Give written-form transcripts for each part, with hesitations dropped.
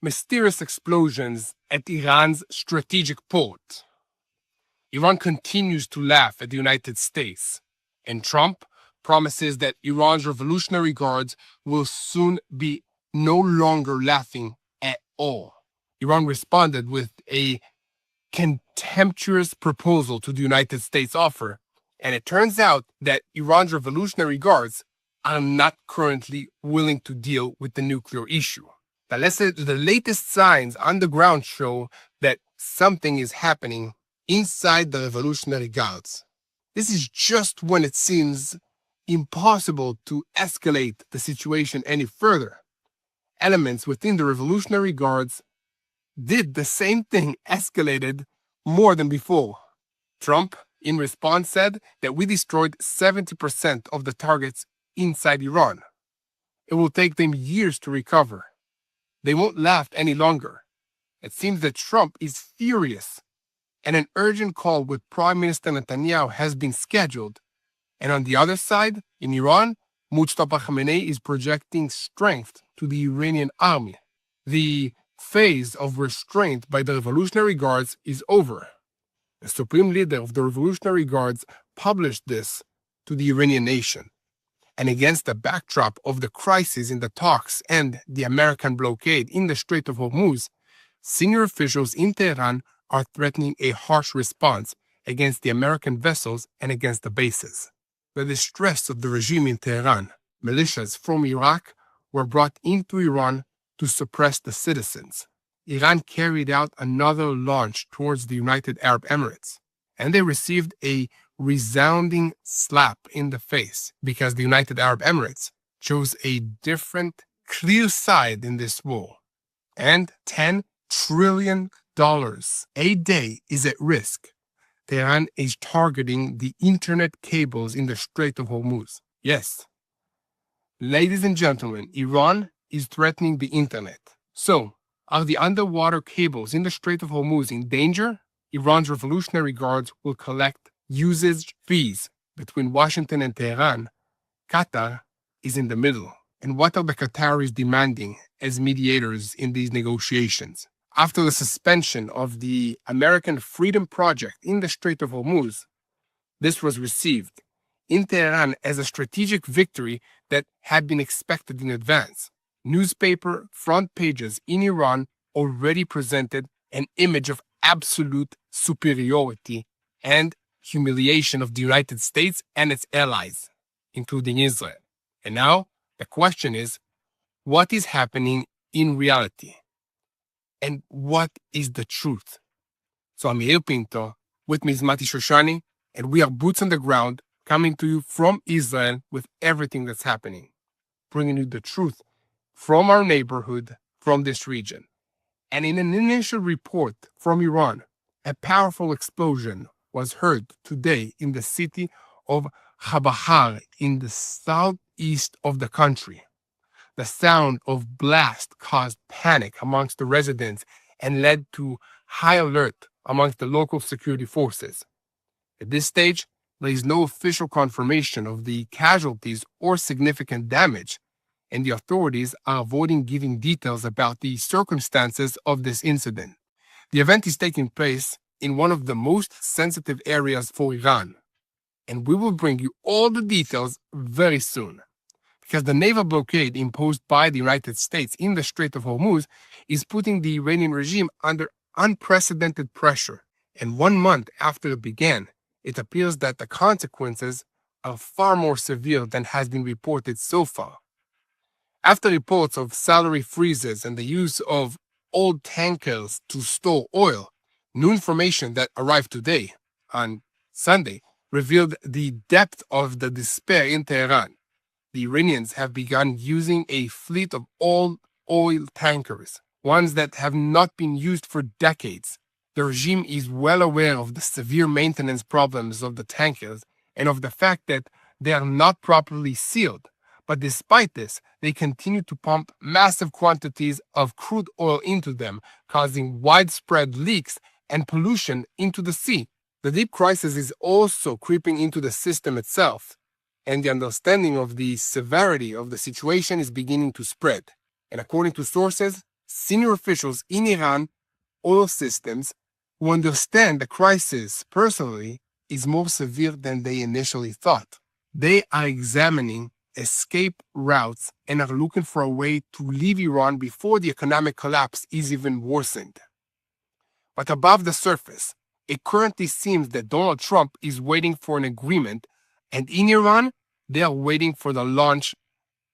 mysterious explosions at Iran's strategic port. Iran continues to laugh at the United States, and Trump promises that Iran's Revolutionary Guards will soon be no longer laughing at all. Iran responded with a contemptuous proposal to the United States offer, and it turns out that Iran's Revolutionary Guards are not currently willing to deal with the nuclear issue. The latest signs on the ground show that something is happening inside the Revolutionary Guards. This is just when it seems impossible to escalate the situation any further. Elements within the Revolutionary Guards did the same thing, escalated more than before. Trump, in response, said that we destroyed 70% of the targets inside Iran. It will take them years to recover. They won't laugh any longer. It seems that Trump is furious, and an urgent call with Prime Minister Netanyahu has been scheduled. And on the other side, in Iran, Mustafa Khamenei is projecting strength to the Iranian army. The phase of restraint by the Revolutionary Guards is over. The supreme leader of the Revolutionary Guards published this to the Iranian nation. And against the backdrop of the crisis in the talks and the American blockade in the Strait of Hormuz, senior officials in Tehran are threatening a harsh response against the American vessels and against the bases. The distress of the regime in Tehran, militias from Iraq were brought into Iran to suppress the citizens. Iran carried out another launch towards the United Arab Emirates, and they received a resounding slap in the face because the United Arab Emirates chose a different, clear side in this war. And $10 trillion a day is at risk. Tehran is targeting the internet cables in the Strait of Hormuz. Yes, ladies and gentlemen, Iran is threatening the internet. So, are the underwater cables in the Strait of Hormuz in danger? Iran's Revolutionary Guards will collect usage fees between Washington and Tehran. Qatar is in the middle. And what are the Qataris demanding as mediators in these negotiations? After the suspension of the American Freedom Project in the Strait of Hormuz, this was received in Tehran as a strategic victory that had been expected in advance. Newspaper front pages in Iran already presented an image of absolute superiority and humiliation of the United States and its allies, including Israel. And now, the question is, what is happening in reality? And what is the truth? So I'm Yair Pinto, with me is Mati Shoshani, and we are boots on the ground, coming to you from Israel with everything that's happening, bringing you the truth from our neighborhood, from this region. And in an initial report from Iran, a powerful explosion was heard today in the city of Chabahar in the southeast of the country. The sound of blast caused panic amongst the residents and led to high alert amongst the local security forces. At this stage, there is no official confirmation of the casualties or significant damage, and the authorities are avoiding giving details about the circumstances of this incident. The event is taking place in one of the most sensitive areas for Iran, and we will bring you all the details very soon. Because the naval blockade imposed by the United States in the Strait of Hormuz is putting the Iranian regime under unprecedented pressure. And 1 month after it began, it appears that the consequences are far more severe than has been reported so far. After reports of salary freezes and the use of old tankers to store oil, new information that arrived today, on Sunday, revealed the depth of the despair in Tehran. The Iranians have begun using a fleet of old oil tankers, ones that have not been used for decades. The regime is well aware of the severe maintenance problems of the tankers and of the fact that they are not properly sealed. But despite this, they continue to pump massive quantities of crude oil into them, causing widespread leaks and pollution into the sea. The deep crisis is also creeping into the system itself, and the understanding of the severity of the situation is beginning to spread. And according to sources, senior officials in Iran oil systems who understand the crisis personally is more severe than they initially thought. They are examining escape routes and are looking for a way to leave Iran before the economic collapse is even worsened. But above the surface, it currently seems that Donald Trump is waiting for an agreement, and in Iran, they are waiting for the launch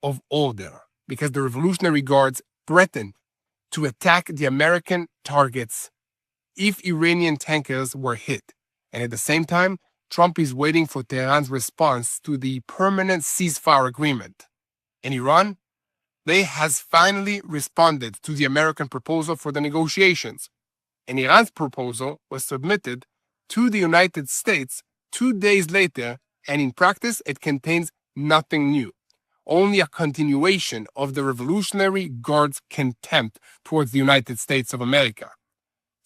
of order because the Revolutionary Guards threatened to attack the American targets if Iranian tankers were hit. And at the same time, Trump is waiting for Tehran's response to the permanent ceasefire agreement. In Iran, they has finally responded to the American proposal for the negotiations. And Iran's proposal was submitted to the United States 2 days later, and in practice, it contains nothing new, only a continuation of the Revolutionary Guards' contempt towards the United States of America.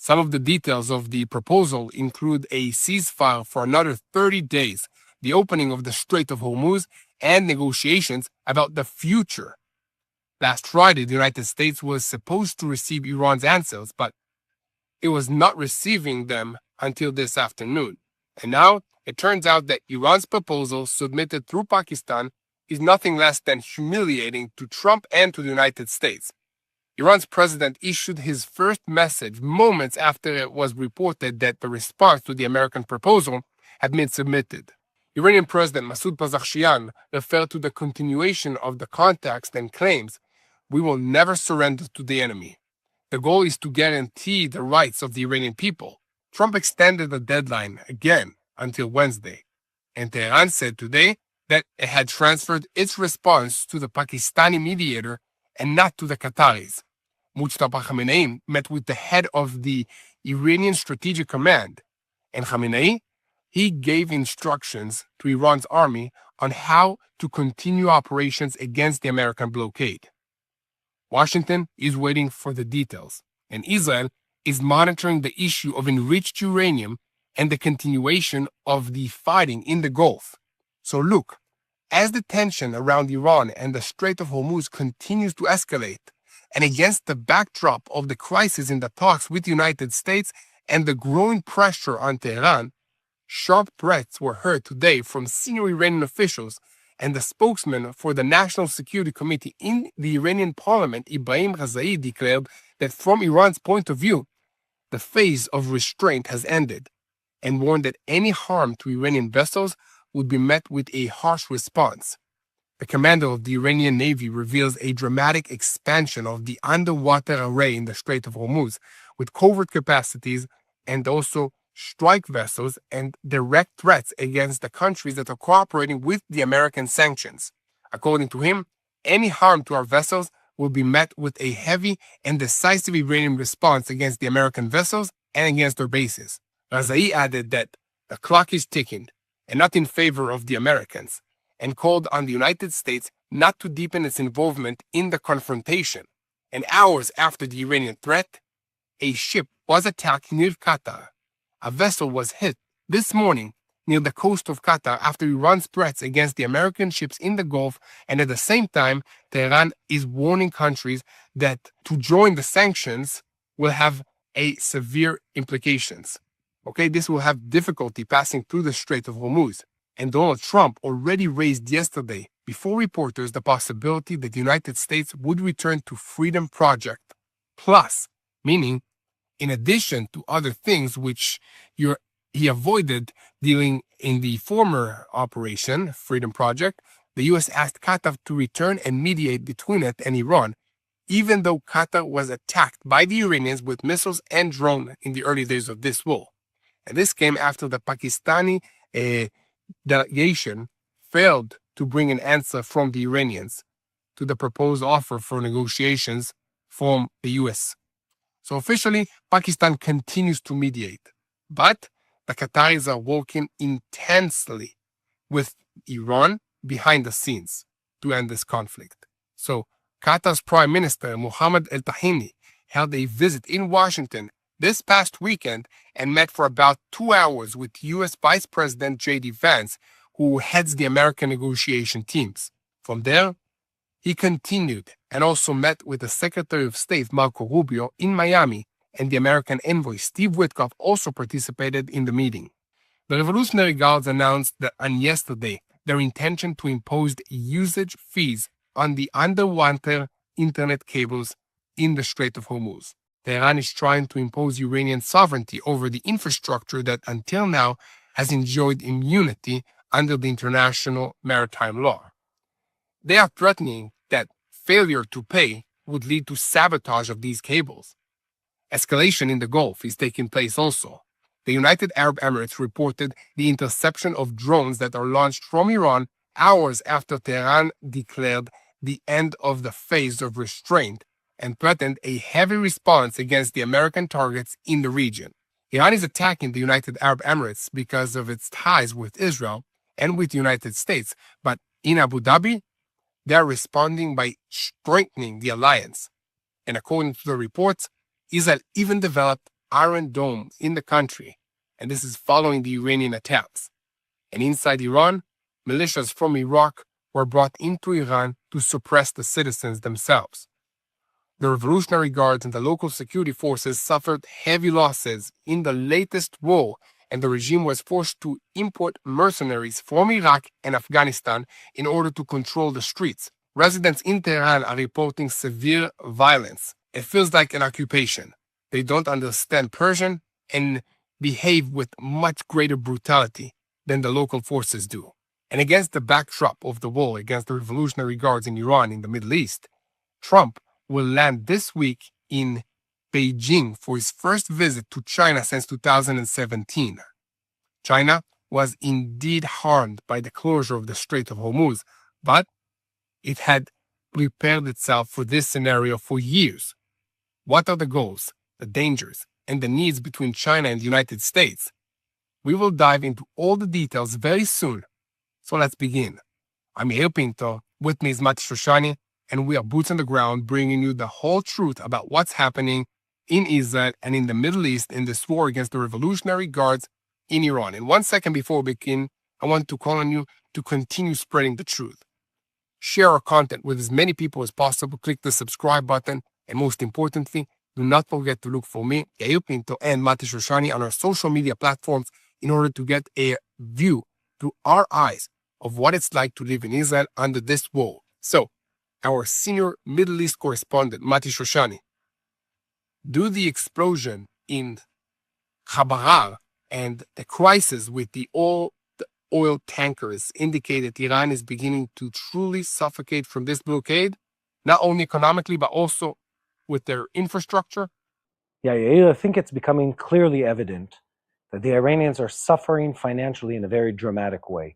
Some of the details of the proposal include a ceasefire for another 30 days, the opening of the Strait of Hormuz, and negotiations about the future. Last Friday, the United States was supposed to receive Iran's answers, but it was not receiving them until this afternoon. And now, it turns out that Iran's proposal submitted through Pakistan is nothing less than humiliating to Trump and to the United States. Iran's president issued his first message moments after it was reported that the response to the American proposal had been submitted. Iranian President Masoud Pezeshkian referred to the continuation of the contacts and claims, "We will never surrender to the enemy. The goal is to guarantee the rights of the Iranian people." Trump extended the deadline again until Wednesday, and Tehran said today that it had transferred its response to the Pakistani mediator and not to the Qataris. Mustafa Khamenei met with the head of the Iranian Strategic Command, and Khamenei, he gave instructions to Iran's army on how to continue operations against the American blockade. Washington is waiting for the details, and Israel is monitoring the issue of enriched uranium and the continuation of the fighting in the Gulf. So look, as the tension around Iran and the Strait of Hormuz continues to escalate, and against the backdrop of the crisis in the talks with the United States and the growing pressure on Tehran, sharp threats were heard today from senior Iranian officials, and the spokesman for the National Security Committee in the Iranian parliament, Ibrahim Ghazai, declared that from Iran's point of view, the phase of restraint has ended, and warned that any harm to Iranian vessels would be met with a harsh response. The commander of the Iranian Navy reveals a dramatic expansion of the underwater array in the Strait of Hormuz, with covert capacities and also strike vessels and direct threats against the countries that are cooperating with the American sanctions. According to him, any harm to our vessels will be met with a heavy and decisive Iranian response against the American vessels and against their bases. Ghazai added that the clock is ticking and not in favor of the Americans, and called on the United States not to deepen its involvement in the confrontation. And hours after the Iranian threat, a ship was attacked near Qatar. A vessel was hit this morning near the coast of Qatar after Iran's threats against the American ships in the Gulf, and at the same time, Tehran is warning countries that to join the sanctions will have severe implications. Okay, this will have difficulty passing through the Strait of Hormuz. And Donald Trump already raised yesterday before reporters the possibility that the United States would return to Freedom Project Plus, meaning in addition to other things which he avoided dealing in the former operation, Freedom Project, the U.S. asked Qatar to return and mediate between it and Iran, even though Qatar was attacked by the Iranians with missiles and drones in the early days of this war. And this came after the Pakistani delegation failed to bring an answer from the Iranians to the proposed offer for negotiations from the U.S. So officially, Pakistan continues to mediate, but the Qataris are working intensely with Iran behind the scenes to end this conflict. So Qatar's Prime Minister Mohammed al-Tahini held a visit in Washington this past weekend and met for about 2 hours with U.S. Vice President J.D. Vance, who heads the American negotiation teams. From there, he continued and also met with the Secretary of State Marco Rubio in Miami, and the American envoy Steve Witkoff also participated in the meeting. The Revolutionary Guards announced that on yesterday their intention to impose usage fees on the underwater internet cables in the Strait of Hormuz. Tehran is trying to impose Iranian sovereignty over the infrastructure that until now has enjoyed immunity under the international maritime law. They are threatening that failure to pay would lead to sabotage of these cables. Escalation in the Gulf is taking place also. The United Arab Emirates reported the interception of drones that are launched from Iran hours after Tehran declared the end of the phase of restraint and threatened a heavy response against the American targets in the region. Iran is attacking the United Arab Emirates because of its ties with Israel and with the United States, but in Abu Dhabi, they are responding by strengthening the alliance. And according to the reports, Israel even developed Iron Dome in the country, and this is following the Iranian attacks. And inside Iran, militias from Iraq were brought into Iran to suppress the citizens themselves. The Revolutionary Guards and the local security forces suffered heavy losses in the latest war, and the regime was forced to import mercenaries from Iraq and Afghanistan in order to control the streets. Residents in Tehran are reporting severe violence. It feels like an occupation. They don't understand Persian and behave with much greater brutality than the local forces do. And against the backdrop of the war against the Revolutionary Guards in Iran in the Middle East, Trump will land this week in Beijing for his first visit to China since 2017. China was indeed harmed by the closure of the Strait of Hormuz, but it had prepared itself for this scenario for years. What are the goals, the dangers, and the needs between China and the United States? We will dive into all the details very soon. So let's begin. I'm Yair Pinto, with me is Mati Shoshani, and we are boots on the ground bringing you the whole truth about what's happening in Israel and in the Middle East in this war against the Revolutionary Guards in Iran. And 1 second before we begin, I want to call on you to continue spreading the truth. Share our content with as many people as possible. Click the subscribe button. And most importantly, do not forget to look for me, Yair Pinto, and Mati Shoshani on our social media platforms in order to get a view through our eyes of what it's like to live in Israel under this war. So, our senior Middle East correspondent, Mati Shoshani, do the explosion in Khabarar and the crisis with the oil tankers indicate that Iran is beginning to truly suffocate from this blockade, not only economically, but also with their infrastructure? Yeah, Yair, I think it's becoming clearly evident that the Iranians are suffering financially in a very dramatic way.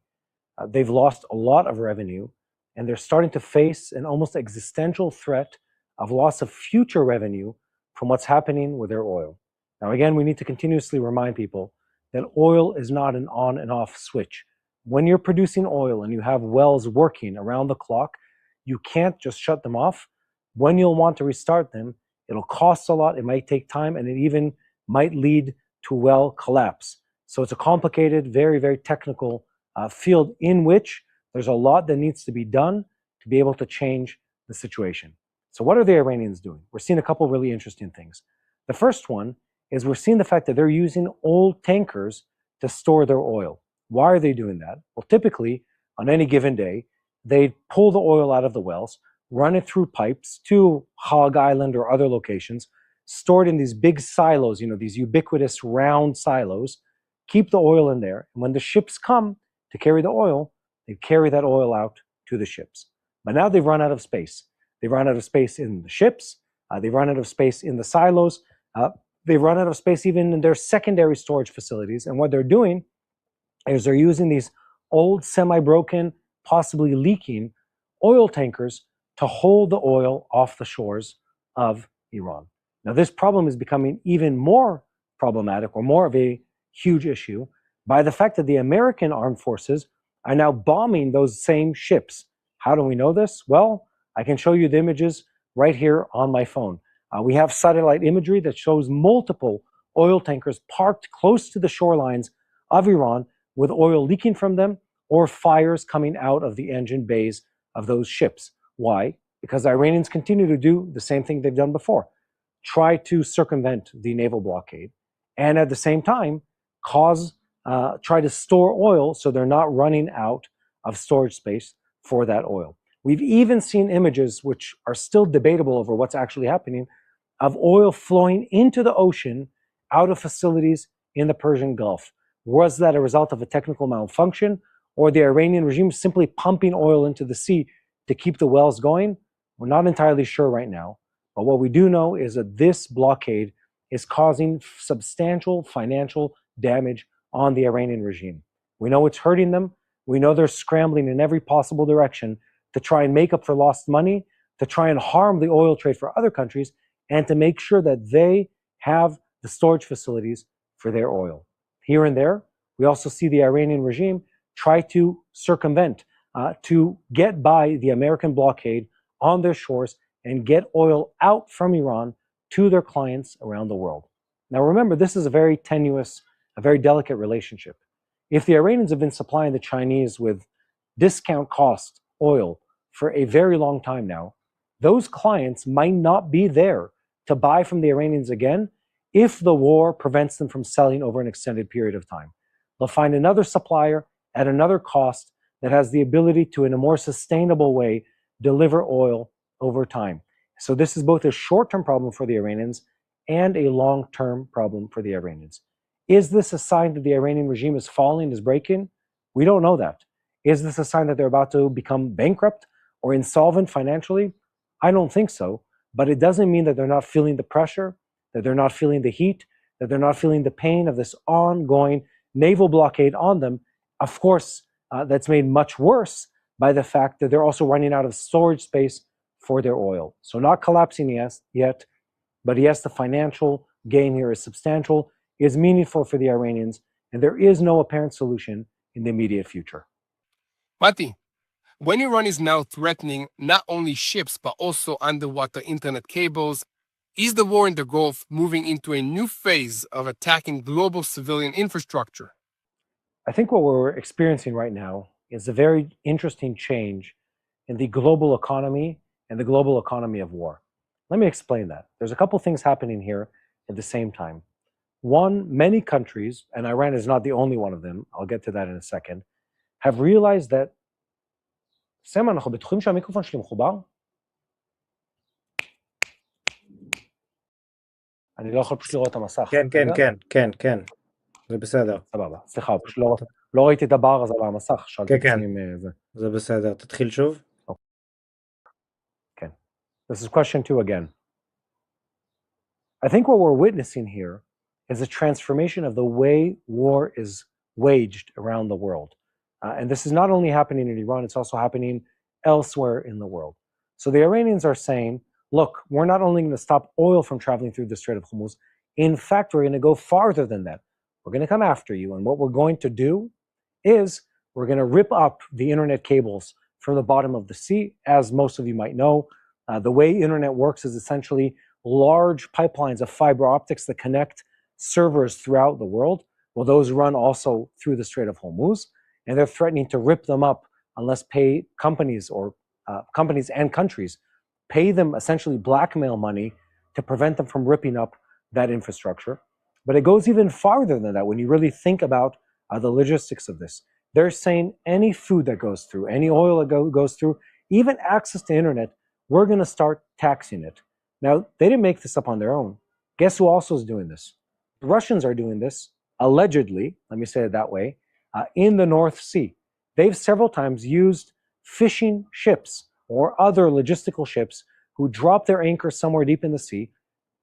They've lost a lot of revenue, and they're starting to face an almost existential threat of loss of future revenue from what's happening with their oil. Now, again, we need to continuously remind people that oil is not an on and off switch. When you're producing oil and you have wells working around the clock, you can't just shut them off. When you'll want to restart them, it'll cost a lot, it might take time, and it even might lead to well collapse. So it's a complicated, very, very technical field in which there's a lot that needs to be done to be able to change the situation. So what are the Iranians doing? We're seeing a couple really interesting things. The first one is we're seeing the fact that they're using old tankers to store their oil. Why are they doing that? Well, typically, on any given day, they pull the oil out of the wells, run it through pipes to Hog Island or other locations, stored in these big silos, these ubiquitous round silos, keep the oil in there. And when the ships come to carry the oil, they carry that oil out to the ships. But now they've run out of space. They've run out of space in the ships. They've run out of space in the silos. They've run out of space even in their secondary storage facilities. And what they're doing is they're using these old, semi-broken, possibly leaking oil tankers to hold the oil off the shores of Iran. Now, this problem is becoming even more problematic, or more of a huge issue, by the fact that the American armed forces are now bombing those same ships. How do we know this? Well, I can show you the images right here on my phone. We have satellite imagery that shows multiple oil tankers parked close to the shorelines of Iran with oil leaking from them or fires coming out of the engine bays of those ships. Why? because the Iranians continue to do the same thing they've done before, try to circumvent the naval blockade, and at the same time try to store oil so they're not running out of storage space for that oil. We've even seen images, which are still debatable over what's actually happening, of oil flowing into the ocean out of facilities in the Persian Gulf. Was that a result of a technical malfunction, or the Iranian regime simply pumping oil into the sea to keep the wells going? We're not entirely sure right now. But what we do know is that this blockade is causing substantial financial damage on the Iranian regime. We know it's hurting them. We know they're scrambling in every possible direction to try and make up for lost money, to try and harm the oil trade for other countries, and to make sure that they have the storage facilities for their oil. Here and there, we also see the Iranian regime try to circumvent, to get by the American blockade on their shores and get oil out from Iran to their clients around the world. Now remember, this is a very tenuous, a very delicate relationship. If the Iranians have been supplying the Chinese with discount cost oil for a very long time now, those clients might not be there to buy from the Iranians again if the war prevents them from selling over an extended period of time. They'll find another supplier at another cost that has the ability to, in a more sustainable way, deliver oil over time. So this is both a short-term problem for the Iranians and a long-term problem for the Iranians. Is this a sign that the Iranian regime is falling, is breaking? We don't know that. Is this a sign that they're about to become bankrupt or insolvent financially? I don't think so, but it doesn't mean that they're not feeling the pressure, that they're not feeling the heat, that they're not feeling the pain of this ongoing naval blockade on them. Of course, that's made much worse by the fact that they're also running out of storage space for their oil. So not collapsing yet, but yes, the financial gain here is substantial, is meaningful for the Iranians, and there is no apparent solution in the immediate future. Mati, when Iran is now threatening not only ships but also underwater internet cables, is the war in the Gulf moving into a new phase of attacking global civilian infrastructure? I think what we're experiencing right now is a very interesting change in the global economy and the global economy of war. Let me explain that. There's a couple things happening here at the same time. One, many countries, and Iran is not the only one of them, I'll get to that in a second, have realized that סמא, אנחנו בטוחים שהמיקרופון שלי מחובר? אני לא יכול פשוט לראות את המסך. כן. זה בסדר. סבבה. סליחה, פשוט לא ראיתי את הבר הזה על המסך. כן. זה בסדר. תתחיל שוב. כן. This is question 2 again. I think what we're witnessing here is a transformation of the way war is waged around the world. And this is not only happening in Iran, it's also happening elsewhere in the world. So the Iranians are saying, look, we're not only going to stop oil from traveling through the Strait of Hormuz, in fact, we're going to go farther than that. We're going to come after you. And what we're going to do is we're going to rip up the internet cables from the bottom of the sea. As most of you might know, the way internet works is essentially large pipelines of fiber optics that connect servers throughout the world. Well, those run also through the Strait of Hormuz, and they're threatening to rip them up unless companies and countries pay them essentially blackmail money to prevent them from ripping up that infrastructure. But it goes even farther than that when you really think about the logistics of this. They're saying any food that goes through, any oil that goes through, even access to internet, we're going to start taxing it. Now, they didn't make this up on their own. Guess who also is doing this? The Russians are doing this, allegedly, let me say it that way, in the North Sea. They've several times used fishing ships or other logistical ships who drop their anchor somewhere deep in the sea,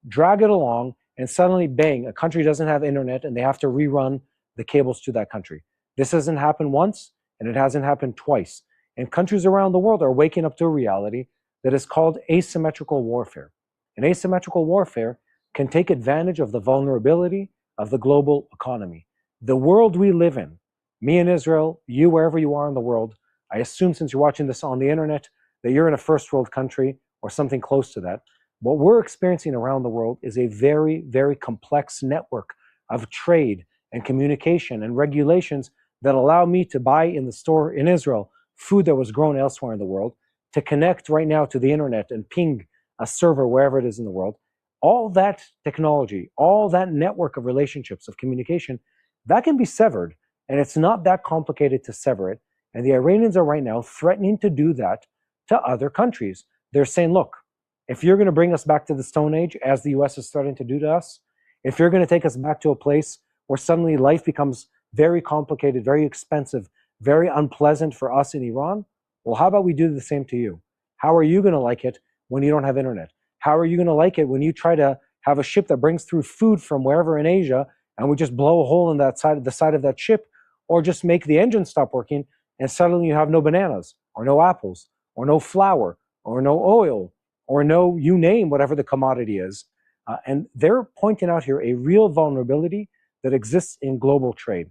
drag it along, and suddenly, bang, a country doesn't have internet and they have to rerun the cables to that country. This hasn't happened once, and it hasn't happened twice. And countries around the world are waking up to a reality that is called asymmetrical warfare. And asymmetrical warfare can take advantage of the vulnerability of the global economy. The world we live in, me in Israel, you wherever you are in the world, I assume since you're watching this on the internet that you're in a first world country or something close to that. What we're experiencing around the world is a very, very complex network of trade and communication and regulations that allow me to buy in the store in Israel food that was grown elsewhere in the world, to connect right now to the internet and ping a server wherever it is in the world, all that technology, all that network of relationships, of communication, that can be severed. And it's not that complicated to sever it. And the Iranians are right now threatening to do that to other countries. They're saying, look, if you're going to bring us back to the Stone Age, as the US is starting to do to us, if you're going to take us back to a place where suddenly life becomes very complicated, very expensive, very unpleasant for us in Iran, well, how about we do the same to you? How are you going to like it when you don't have internet? How are you going to like it when you try to have a ship that brings through food from wherever in Asia and we just blow a hole in the side of that ship, or just make the engine stop working and suddenly you have no bananas or no apples or no flour or no oil or no, you name whatever the commodity is. And they're pointing out here a real vulnerability that exists in global trade.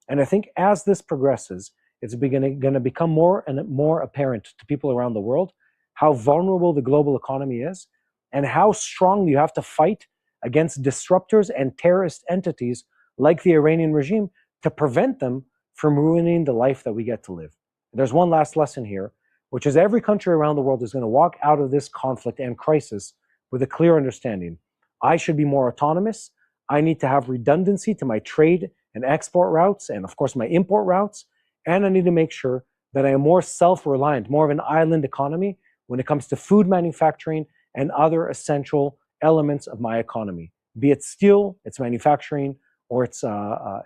And I think as this progresses, it's going to become more and more apparent to people around the world how vulnerable the global economy is and how strongly you have to fight against disruptors and terrorist entities like the Iranian regime to prevent them from ruining the life that we get to live. There's one last lesson here, which is every country around the world is going to walk out of this conflict and crisis with a clear understanding. I should be more autonomous. I need to have redundancy to my trade and export routes, and of course my import routes. And I need to make sure that I am more self-reliant, more of an island economy when it comes to food manufacturing and other essential elements of my economy, be it steel, its manufacturing, or its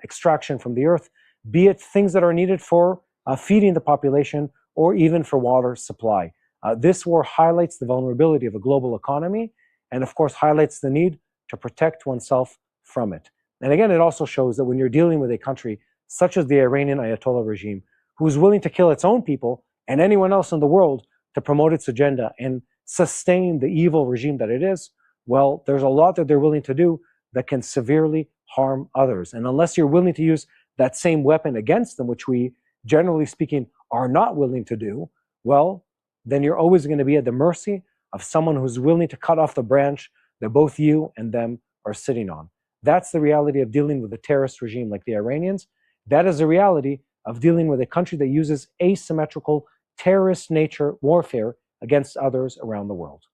extraction from the earth, be it things that are needed for feeding the population, or even for water supply. This war highlights the vulnerability of a global economy, and of course highlights the need to protect oneself from it. And again, it also shows that when you're dealing with a country such as the Iranian Ayatollah regime, who is willing to kill its own people and anyone else in the world to promote its agenda and sustain the evil regime that it is, well, there's a lot that they're willing to do that can severely harm others. And unless you're willing to use that same weapon against them, which we, generally speaking, are not willing to do, well, then you're always going to be at the mercy of someone who's willing to cut off the branch that both you and them are sitting on. That's the reality of dealing with a terrorist regime like the Iranians. That is the reality of dealing with a country that uses asymmetrical terrorist nature warfare against others around the world.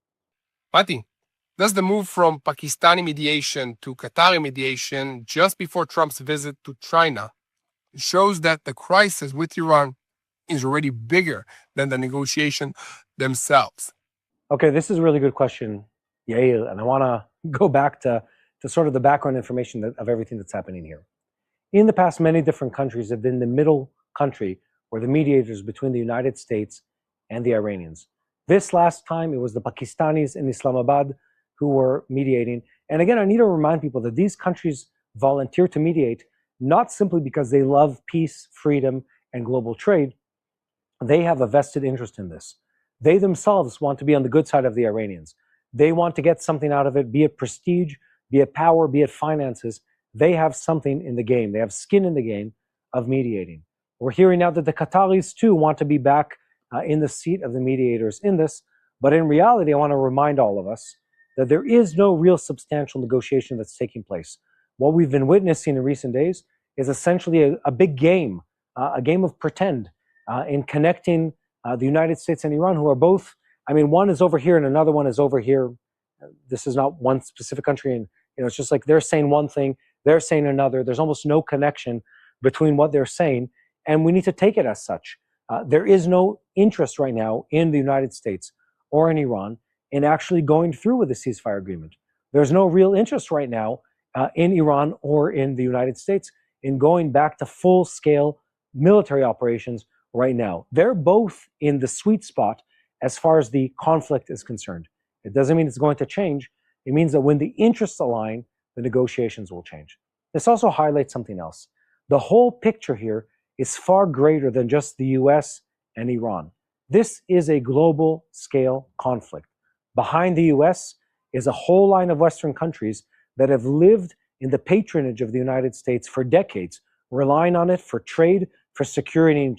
Mati, does the move from Pakistani mediation to Qatari mediation just before Trump's visit to China shows that the crisis with Iran is already bigger than the negotiation themselves? Okay, this is a really good question, Yael, and I want to go back to sort of the background information of everything that's happening here. In the past, many different countries have been the middle country or the mediators between the United States and the Iranians. This last time, it was the Pakistanis in Islamabad who were mediating. And again, I need to remind people that these countries volunteer to mediate not simply because they love peace, freedom, and global trade. They have a vested interest in this. They themselves want to be on the good side of the Iranians. They want to get something out of it, be it prestige, be it power, be it finances. They have something in the game. They have skin in the game of mediating. We're hearing now that the Qataris too want to be back in the seat of the mediators in this. But in reality, I want to remind all of us that there is no real substantial negotiation that's taking place. What we've been witnessing in recent days is essentially a big game, a game of pretend in connecting the United States and Iran, who are both, I mean, one is over here and another one is over here. This is not one specific country, and it's just like they're saying one thing, they're saying another. There's almost no connection between what they're saying, and we need to take it as such. There is no interest right now in the United States or in Iran in actually going through with the ceasefire agreement. There's no real interest right now in Iran or in the United States in going back to full-scale military operations right now. They're both in the sweet spot as far as the conflict is concerned. It doesn't mean it's going to change. It means that when the interests align, the negotiations will change. This also highlights something else. The whole picture here is far greater than just the US and Iran. This is a global scale conflict. Behind the US is a whole line of Western countries that have lived in the patronage of the United States for decades, relying on it for trade, for securing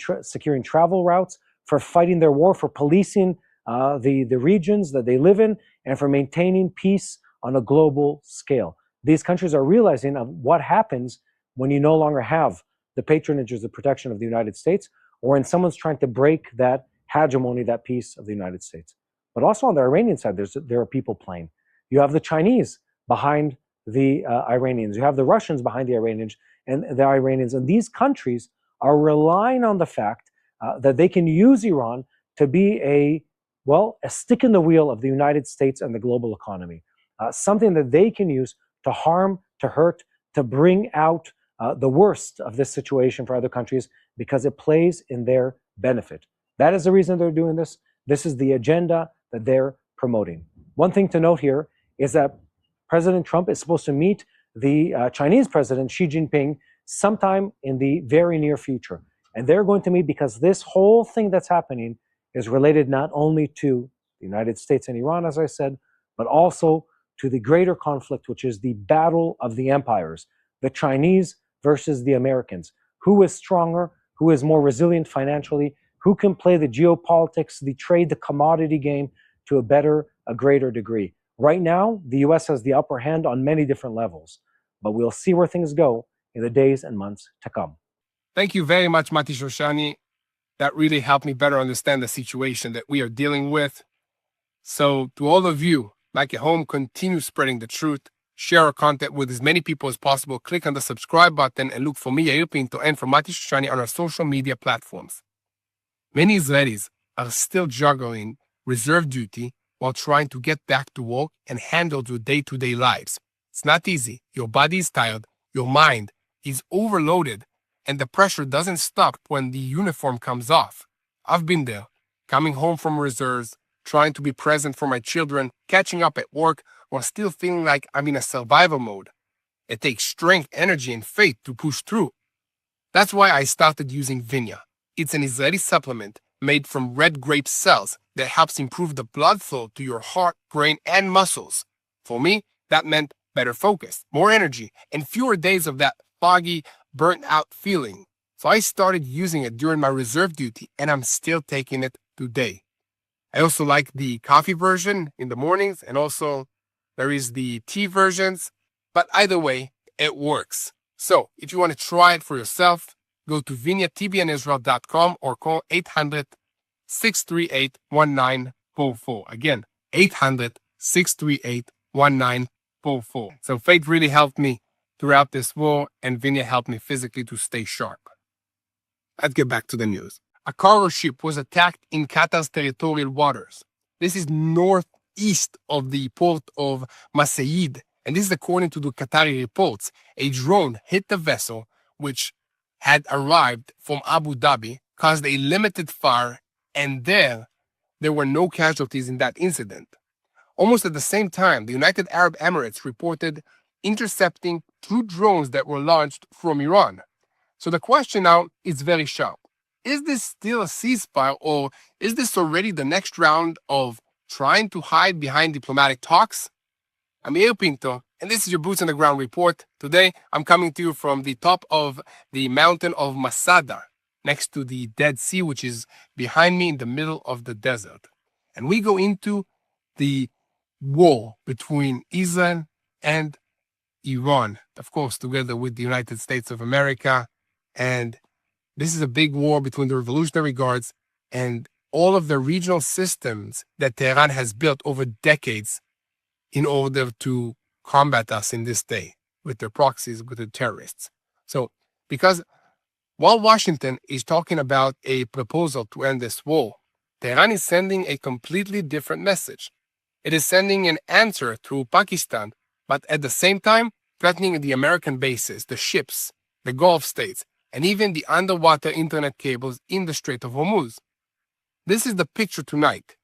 travel routes, for fighting their war, for policing the regions that they live in, and for maintaining peace on a global scale. These countries are realizing of what happens when you no longer have the patronage or the protection of the United States, or when someone's trying to break that hegemony, that peace of the United States. But also on the Iranian side, there are people playing. You have the Chinese behind the Iranians. You have the Russians behind the Iranians, and these countries are relying on the fact that they can use Iran to be a stick in the wheel of the United States and the global economy, something that they can use to harm, to hurt, to bring out the worst of this situation for other countries because it plays in their benefit. That is the reason they're doing this. This is the agenda that they're promoting. One thing to note here is that President Trump is supposed to meet the Chinese president, Xi Jinping, sometime in the very near future. And they're going to meet because this whole thing that's happening is related not only to the United States and Iran, as I said, but also to the greater conflict, which is the battle of the empires, the Chinese versus the Americans. Who is stronger? Who is more resilient financially? Who can play the geopolitics, the trade, the commodity game to a greater degree? Right now, the US has the upper hand on many different levels, but we'll see where things go in the days and months to come. Thank you very much, Mati Shoshani. That really helped me better understand the situation that we are dealing with. So to all of you, back at home, continue spreading the truth. Share our content with as many people as possible. Click on the subscribe button and look for me, Yair Pinto, and for Mati Shoshani on our social media platforms. Many Israelis are still juggling reserve duty while trying to get back to work and handle their day-to-day lives. It's not easy. Your body is tired, your mind is overloaded, and the pressure doesn't stop when the uniform comes off. I've been there, coming home from reserves, trying to be present for my children, catching up at work, while still feeling like I'm in a survival mode. It takes strength, energy, and faith to push through. That's why I started using Vinya. It's an Israeli supplement made from red grape cells that helps improve the blood flow to your heart, brain, and muscles. For me, that meant better focus, more energy, and fewer days of that foggy, burnt-out feeling. So I started using it during my reserve duty, and I'm still taking it today. I also like the coffee version in the mornings, and also there is the tea versions, but either way, it works. So if you want to try it for yourself, go to vinyatbnisrael.com or call 800-638-1944. Again, 800-638-1944. So faith really helped me throughout this war, and Vinya helped me physically to stay sharp. Let's get back to the news. A cargo ship was attacked in Qatar's territorial waters. This is northeast of the port of Masayid, and this is according to the Qatari reports. A drone hit the vessel, which had arrived from Abu Dhabi, caused a limited fire, and there were no casualties in that incident. Almost at the same time, the United Arab Emirates reported intercepting 2 drones that were launched from Iran. So the question now is very sharp. Is this still a ceasefire, or is this already the next round of trying to hide behind diplomatic talks? I'm Yair Pinto, and this is your Boots on the Ground report. Today, I'm coming to you from the top of the mountain of Masada, next to the Dead Sea, which is behind me in the middle of the desert. And we go into the war between Israel and Iran, of course, together with the United States of America. And this is a big war between the Revolutionary Guards and all of the regional systems that Tehran has built over decades in order to combat us in this day with their proxies, with the terrorists. So, because while Washington is talking about a proposal to end this war, Tehran is sending a completely different message. It is sending an answer through Pakistan, but at the same time, threatening the American bases, the ships, the Gulf states, and even the underwater internet cables in the Strait of Hormuz. This is the picture tonight.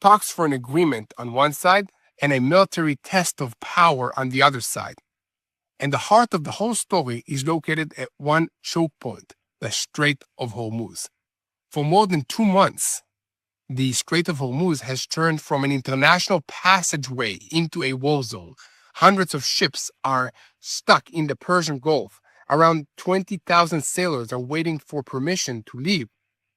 Talks for an agreement on one side and a military test of power on the other side. And the heart of the whole story is located at one choke point, the Strait of Hormuz. For more than 2 months, the Strait of Hormuz has turned from an international passageway into a war zone. Hundreds of ships are stuck in the Persian Gulf. Around 20,000 sailors are waiting for permission to leave.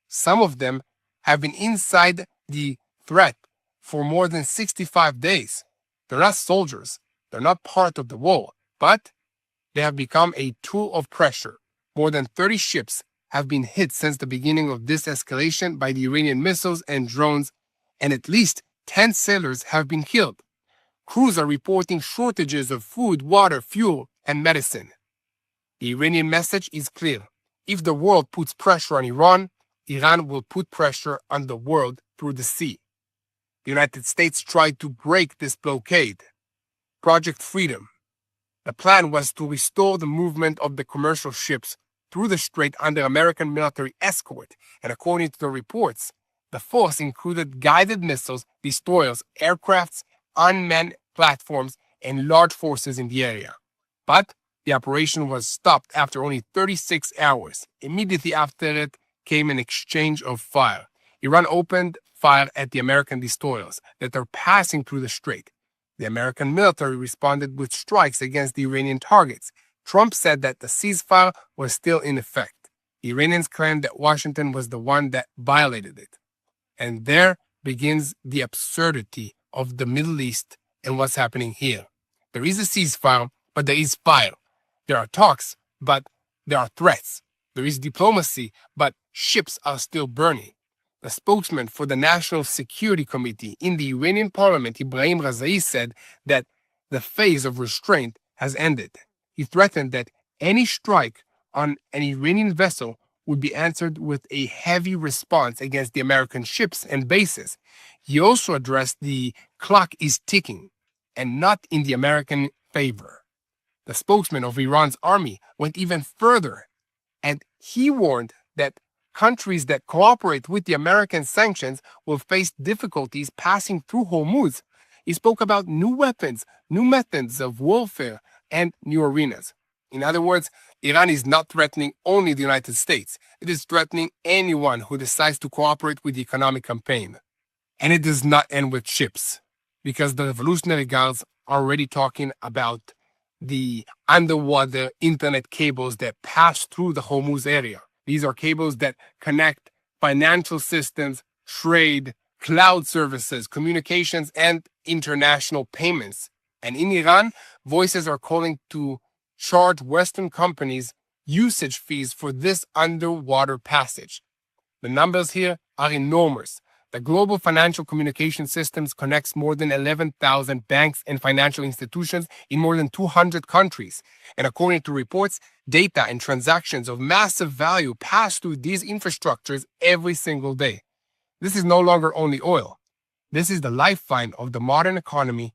Some of them have been inside the threat for more than 65 days. They're not soldiers. They're not part of the war, but they have become a tool of pressure. More than 30 ships have been hit since the beginning of this escalation by the Iranian missiles and drones, and at least 10 sailors have been killed. Crews are reporting shortages of food, water, fuel, and medicine. The Iranian message is clear. If the world puts pressure on Iran, Iran will put pressure on the world through the sea. The United States tried to break this blockade. Project Freedom. The plan was to restore the movement of the commercial ships through the strait under American military escort, and according to the reports, the force included guided missiles, destroyers, aircrafts, unmanned platforms, and large forces in the area. But the operation was stopped after only 36 hours. Immediately after it came an exchange of fire. Iran opened fire at the American destroyers that are passing through the strait. The American military responded with strikes against the Iranian targets. Trump said that the ceasefire was still in effect. The Iranians claimed that Washington was the one that violated it. And there begins the absurdity of the Middle East and what's happening here. There is a ceasefire, but there is fire. There are talks, but there are threats. There is diplomacy, but ships are still burning. The spokesman for the National Security Committee in the Iranian parliament, Ibrahim Razai, said that the phase of restraint has ended. He threatened that any strike on an Iranian vessel would be answered with a heavy response against the American ships and bases. He also addressed the clock is ticking and not in the American favor. The spokesman of Iran's army went even further, and he warned that countries that cooperate with the American sanctions will face difficulties passing through Hormuz. He spoke about new weapons, new methods of warfare, and new arenas. In other words, Iran is not threatening only the United States. It is threatening anyone who decides to cooperate with the economic campaign. And it does not end with ships, because the Revolutionary Guards are already talking about the underwater internet cables that pass through the Hormuz area. These are cables that connect financial systems, trade, cloud services, communications, and international payments. And in Iran, voices are calling to charge Western companies usage fees for this underwater passage. The numbers here are enormous. The global financial communication systems connects more than 11,000 banks and financial institutions in more than 200 countries. And according to reports, data and transactions of massive value pass through these infrastructures every single day. This is no longer only oil. This is the lifeline of the modern economy,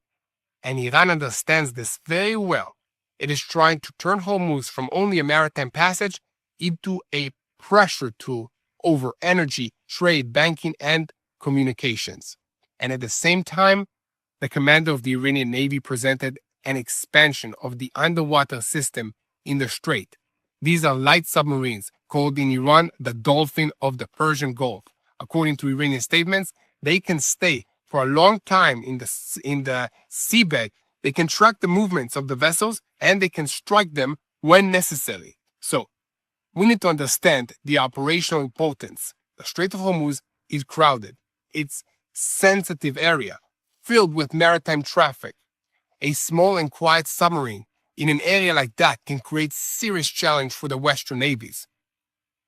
and Iran understands this very well. It is trying to turn Hormuz from only a maritime passage into a pressure tool over energy, trade, banking, and communications. And at the same time, the commander of the Iranian Navy presented an expansion of the underwater system in the strait. These are light submarines called in Iran the Dolphin of the Persian Gulf. According to Iranian statements, they can stay for a long time in the seabed. They can track the movements of the vessels and they can strike them when necessary. So, we need to understand the operational importance. The Strait of Hormuz is crowded. It's sensitive area filled with maritime traffic. A small and quiet submarine in an area like that can create serious challenge for the Western navies.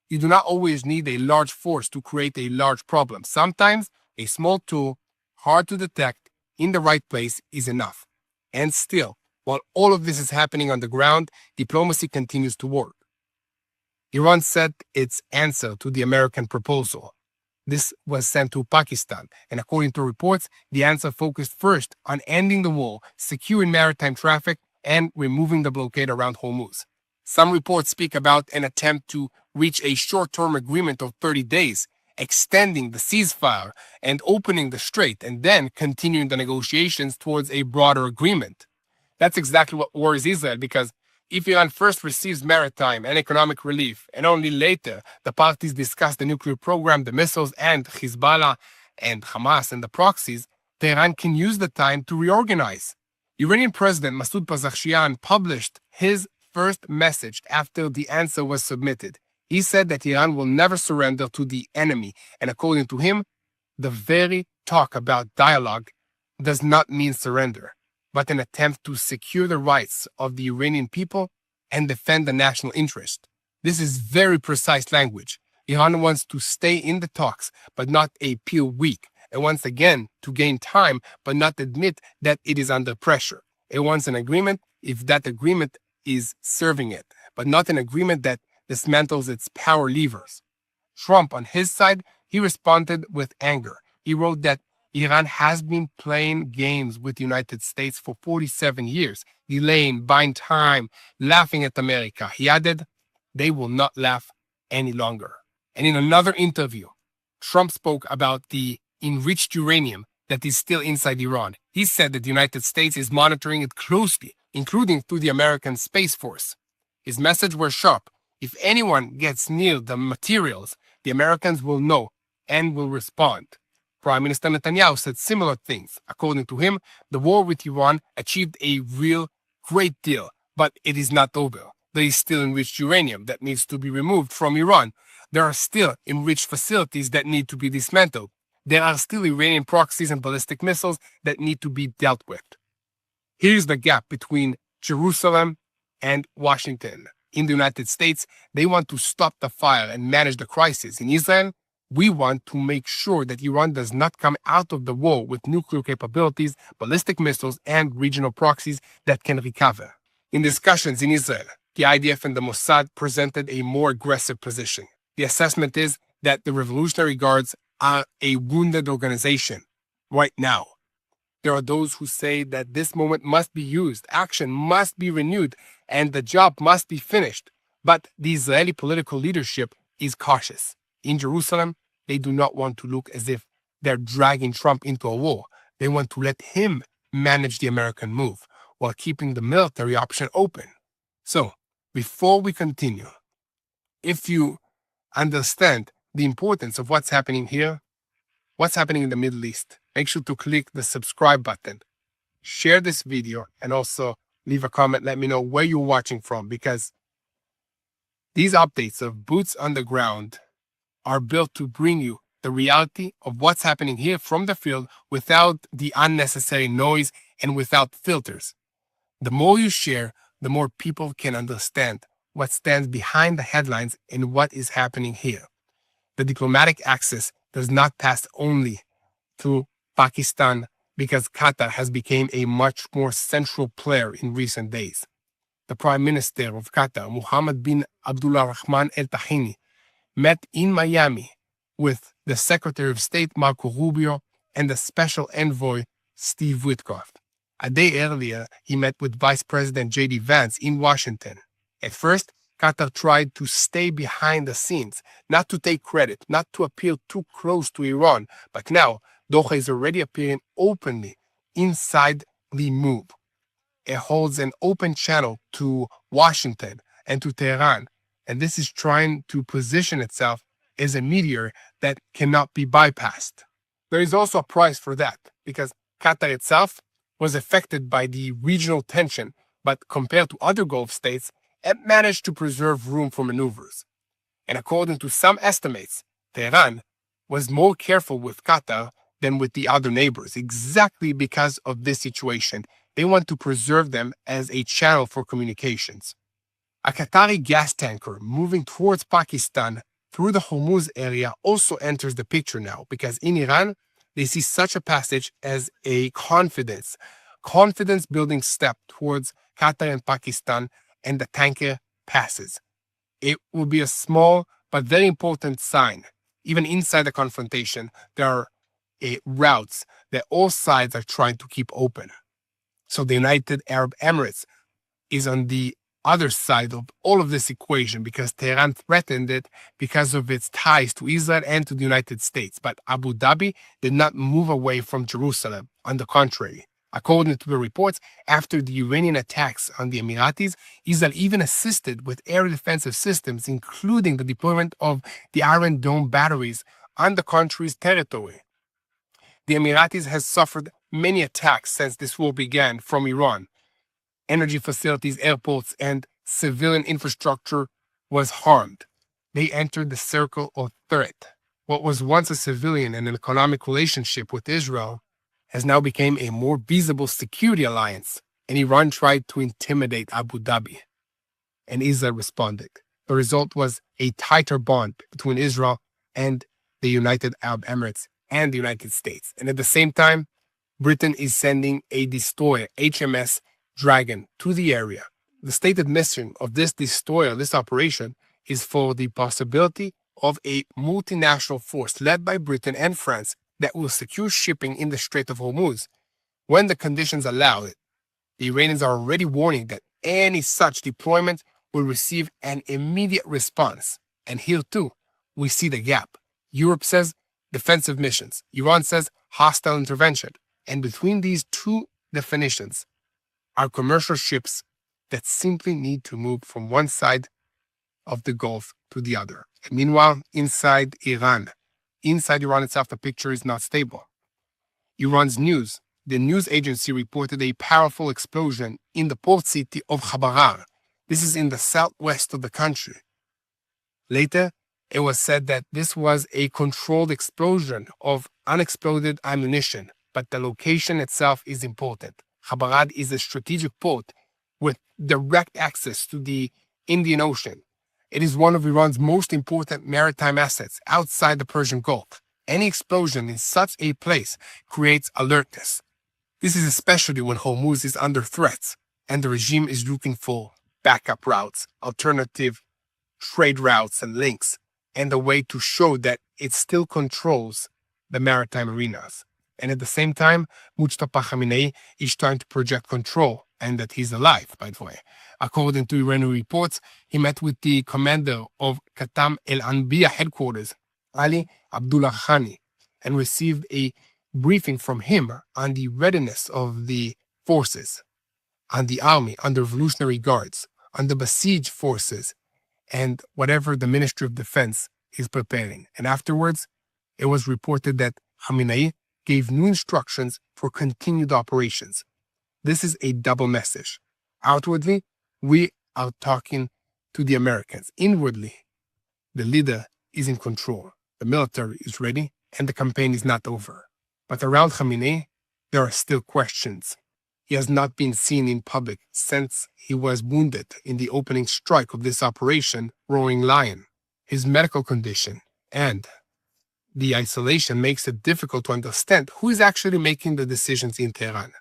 You do not always need a large force to create a large problem. Sometimes a small tool, hard to detect, in the right place is enough. And still, while all of this is happening on the ground, diplomacy continues to work. Iran sent its answer to the American proposal. This was sent to Pakistan, and according to reports, the answer focused first on ending the war, securing maritime traffic, and removing the blockade around Hormuz. Some reports speak about an attempt to reach a short-term agreement of 30 days, extending the ceasefire and opening the strait, and then continuing the negotiations towards a broader agreement. That's exactly what worries Israel, because if Iran first receives maritime and economic relief, and only later the parties discuss the nuclear program, the missiles, and Hezbollah and Hamas and the proxies, Tehran can use the time to reorganize. Iranian President Masoud Pezeshkian published his first message after the answer was submitted. He said that Iran will never surrender to the enemy, and according to him, the very talk about dialogue does not mean surrender, but an attempt to secure the rights of the Iranian people and defend the national interest. This is very precise language. Iran wants to stay in the talks, but not appear weak. It wants again to gain time, but not admit that it is under pressure. It wants an agreement if that agreement is serving it, but not an agreement that dismantles its power levers. Trump, on his side, he responded with anger. He wrote that Iran has been playing games with the United States for 47 years, delaying, buying time, laughing at America. He added, they will not laugh any longer. And in another interview, Trump spoke about the enriched uranium that is still inside Iran. He said that the United States is monitoring it closely, including through the American Space Force. His message was sharp. If anyone gets near the materials, the Americans will know and will respond. Prime Minister Netanyahu said similar things. According to him, the war with Iran achieved a real great deal, but it is not over. There is still enriched uranium that needs to be removed from Iran. There are still enriched facilities that need to be dismantled. There are still Iranian proxies and ballistic missiles that need to be dealt with. Here's the gap between Jerusalem and Washington. In the United States, they want to stop the fire and manage the crisis. In Israel, we want to make sure that Iran does not come out of the war with nuclear capabilities, ballistic missiles, and regional proxies that can recover. In discussions in Israel, the IDF and the Mossad presented a more aggressive position. The assessment is that the Revolutionary Guards are a wounded organization right now. There are those who say that this moment must be used, action must be renewed, and the job must be finished. But the Israeli political leadership is cautious. In Jerusalem, they do not want to look as if they're dragging Trump into a war. They want to let him manage the American move while keeping the military option open. So, before we continue, if you understand the importance of what's happening here, what's happening in the Middle East, make sure to click the subscribe button, share this video, and also leave a comment. Let me know where you're watching from, because these updates of Boots on the Ground are built to bring you the reality of what's happening here from the field without the unnecessary noise and without filters. The more you share, the more people can understand what stands behind the headlines and what is happening here. The diplomatic access does not pass only through Pakistan, because Qatar has become a much more central player in recent days. The Prime Minister of Qatar, Mohammed bin Abdullah Rahman Al Thani, met in Miami with the Secretary of State, Marco Rubio, and the Special Envoy, Steve Witkoff. A day earlier, he met with Vice President J.D. Vance in Washington. At first, Qatar tried to stay behind the scenes, not to take credit, not to appear too close to Iran, but now Doha is already appearing openly inside the move. It holds an open channel to Washington and to Tehran, and this is trying to position itself as a mediator that cannot be bypassed. There is also a price for that, because Qatar itself was affected by the regional tension, but compared to other Gulf states, it managed to preserve room for maneuvers. And according to some estimates, Tehran was more careful with Qatar than with the other neighbors, exactly because of this situation. They want to preserve them as a channel for communications. A Qatari gas tanker moving towards Pakistan through the Hormuz area also enters the picture now, because in Iran, they see such a passage as a confidence-building step towards Qatar and Pakistan, and the tanker passes. It will be a small but very important sign. Even inside the confrontation, there are routes that all sides are trying to keep open. So the United Arab Emirates is on the other side of all of this equation, because Tehran threatened it because of its ties to Israel and to the United States. But Abu Dhabi did not move away from Jerusalem. On the contrary, according to the reports, after the Iranian attacks on the Emiratis, Israel even assisted with air defensive systems, including the deployment of the Iron Dome batteries on the country's territory. The Emiratis has suffered many attacks since this war began from Iran. Energy facilities, airports, and civilian infrastructure was harmed. They entered the circle of threat. What was once a civilian and an economic relationship with Israel has now become a more visible security alliance, and Iran tried to intimidate Abu Dhabi, and Israel responded. The result was a tighter bond between Israel and the United Arab Emirates and the United States. And at the same time, Britain is sending a destroyer, HMS Dragon, to the area. The stated mission of this destroyer, this operation, is for the possibility of a multinational force led by Britain and France that will secure shipping in the Strait of Hormuz when the conditions allow it. The Iranians are already warning that any such deployment will receive an immediate response. And here too, we see the gap. Europe says defensive missions. Iran says hostile intervention. And between these two definitions are commercial ships that simply need to move from one side of the Gulf to the other. And meanwhile, inside Iran itself, the picture is not stable. Iran's news, the news agency reported a powerful explosion in the port city of Khabarar. This is in the southwest of the country. Later, it was said that this was a controlled explosion of unexploded ammunition, but the location itself is important. Khabarar is a strategic port with direct access to the Indian Ocean. It is one of Iran's most important maritime assets outside the Persian Gulf. Any explosion in such a place creates alertness. This is especially when Hormuz is under threat and the regime is looking for backup routes, alternative trade routes and links, and a way to show that it still controls the maritime arenas. And at the same time, Mustafa Khamenei is trying to project control, and that he's alive, by the way. According to Iranian reports, he met with the commander of Qatam el-Anbiya headquarters, Ali Abdullah Khani, and received a briefing from him on the readiness of the forces, on the army, on the Revolutionary Guards, on the besieged forces, and whatever the Ministry of Defense is preparing. And afterwards, it was reported that Khamenei gave new instructions for continued operations. This is a double message. Outwardly, we are talking to the Americans. Inwardly, the leader is in control, the military is ready, and the campaign is not over. But around Khamenei, there are still questions. He has not been seen in public since he was wounded in the opening strike of this operation, Roaring Lion. His medical condition and the isolation makes it difficult to understand who is actually making the decisions in Tehran.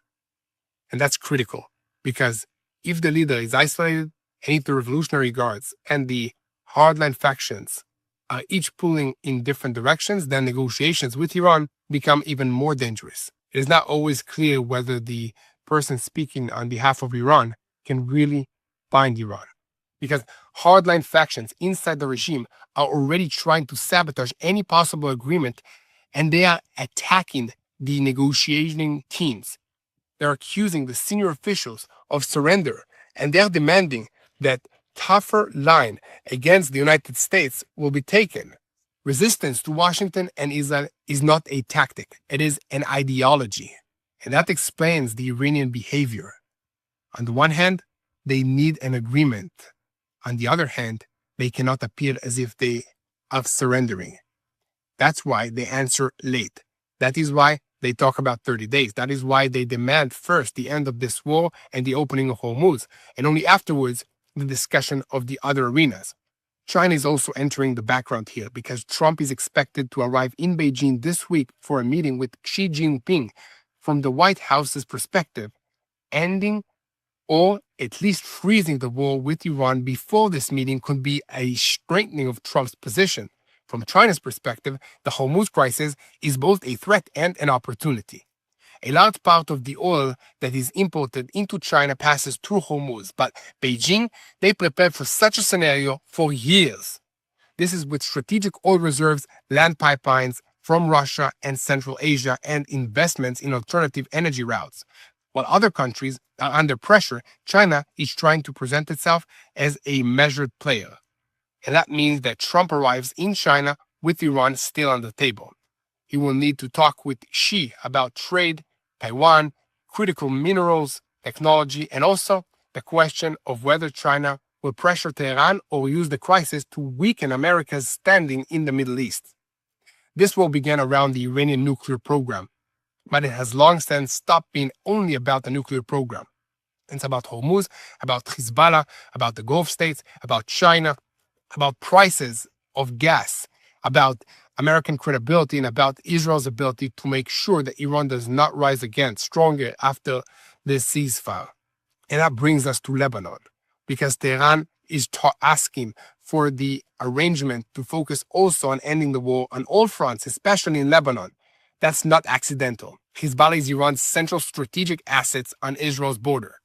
And that's critical, because if the leader is isolated, and if the Revolutionary Guards and the hardline factions are each pulling in different directions, then negotiations with Iran become even more dangerous. It is not always clear whether the person speaking on behalf of Iran can really bind Iran, because hardline factions inside the regime are already trying to sabotage any possible agreement, and they are attacking the negotiating teams. They're accusing the senior officials of surrender, and they're demanding that tougher line against the United States will be taken. Resistance to Washington and Israel is not a tactic, it is an ideology. And that explains the Iranian behavior. On the one hand, they need an agreement. On the other hand, they cannot appear as if they are surrendering. That's why they answer late. That is why they talk about 30 days. That is why they demand first the end of this war and the opening of Hormuz, and only afterwards the discussion of the other arenas. China is also entering the background here because Trump is expected to arrive in Beijing this week for a meeting with Xi Jinping. From the White House's perspective, ending or at least freezing the war with Iran before this meeting could be a strengthening of Trump's position. From China's perspective, the Hormuz crisis is both a threat and an opportunity. A large part of the oil that is imported into China passes through Hormuz, but Beijing, they prepared for such a scenario for years. This is with strategic oil reserves, land pipelines from Russia and Central Asia, and investments in alternative energy routes. While other countries are under pressure, China is trying to present itself as a measured player. And that means that Trump arrives in China with Iran still on the table. He will need to talk with Xi about trade, Taiwan, critical minerals, technology, and also the question of whether China will pressure Tehran or use the crisis to weaken America's standing in the Middle East. This war began around the Iranian nuclear program, but it has long since stopped being only about the nuclear program. It's about Hormuz, about Hezbollah, about the Gulf states, about China, about prices of gas, about American credibility, and about Israel's ability to make sure that Iran does not rise again stronger after this ceasefire. And that brings us to Lebanon, because Tehran is asking for the arrangement to focus also on ending the war on all fronts, especially in Lebanon. That's not accidental. Hezbollah is Iran's central strategic assets on Israel's border.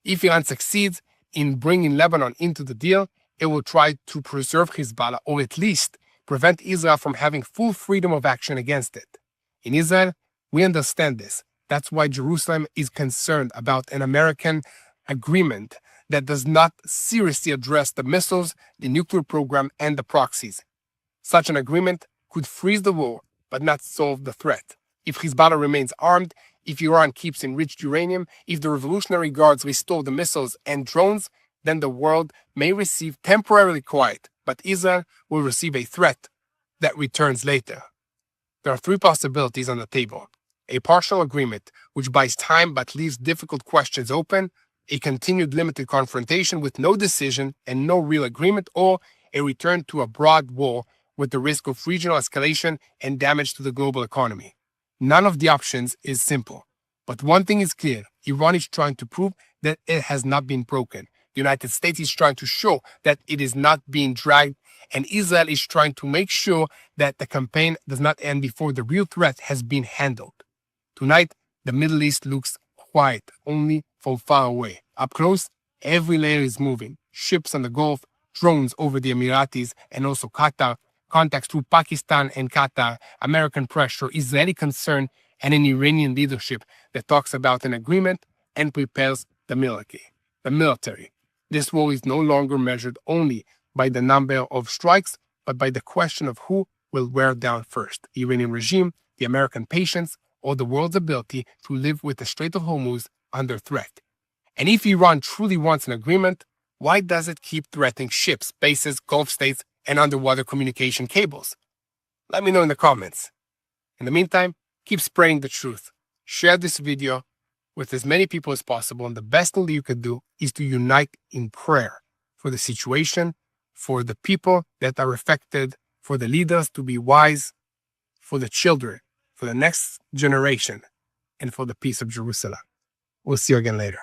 If Iran succeeds in bringing Lebanon into the deal, it will try to preserve Hezbollah, or at least prevent Israel from having full freedom of action against it. In Israel, we understand this. That's why Jerusalem is concerned about an American agreement that does not seriously address the missiles, the nuclear program, and the proxies. Such an agreement could freeze the war, but not solve the threat. If Hezbollah remains armed, if Iran keeps enriched uranium, if the Revolutionary Guards restore the missiles and drones, then the world may receive temporarily quiet, but Israel will receive a threat that returns later. There are three possibilities on the table: a partial agreement, which buys time but leaves difficult questions open, a continued limited confrontation with no decision and no real agreement, or a return to a broad war with the risk of regional escalation and damage to the global economy. None of the options is simple. But one thing is clear: Iran is trying to prove that it has not been broken. The United States is trying to show that it is not being dragged, and Israel is trying to make sure that the campaign does not end before the real threat has been handled. Tonight, the Middle East looks quiet, only from far away. Up close, every layer is moving. Ships on the Gulf, drones over the Emiratis and also Qatar, contacts through Pakistan and Qatar, American pressure, Israeli concern, and an Iranian leadership that talks about an agreement and prepares the military. This war is no longer measured only by the number of strikes, but by the question of who will wear down first: the Iranian regime, the American patience, or the world's ability to live with the Strait of Hormuz under threat. And if Iran truly wants an agreement, why does it keep threatening ships, bases, Gulf states, and underwater communication cables? Let me know in the comments. In the meantime, keep spreading the truth. Share this video with as many people as possible, and the best thing that you could do is to unite in prayer for the situation, for the people that are affected, for the leaders to be wise, for the children, for the next generation, and for the peace of Jerusalem. We'll see you again later.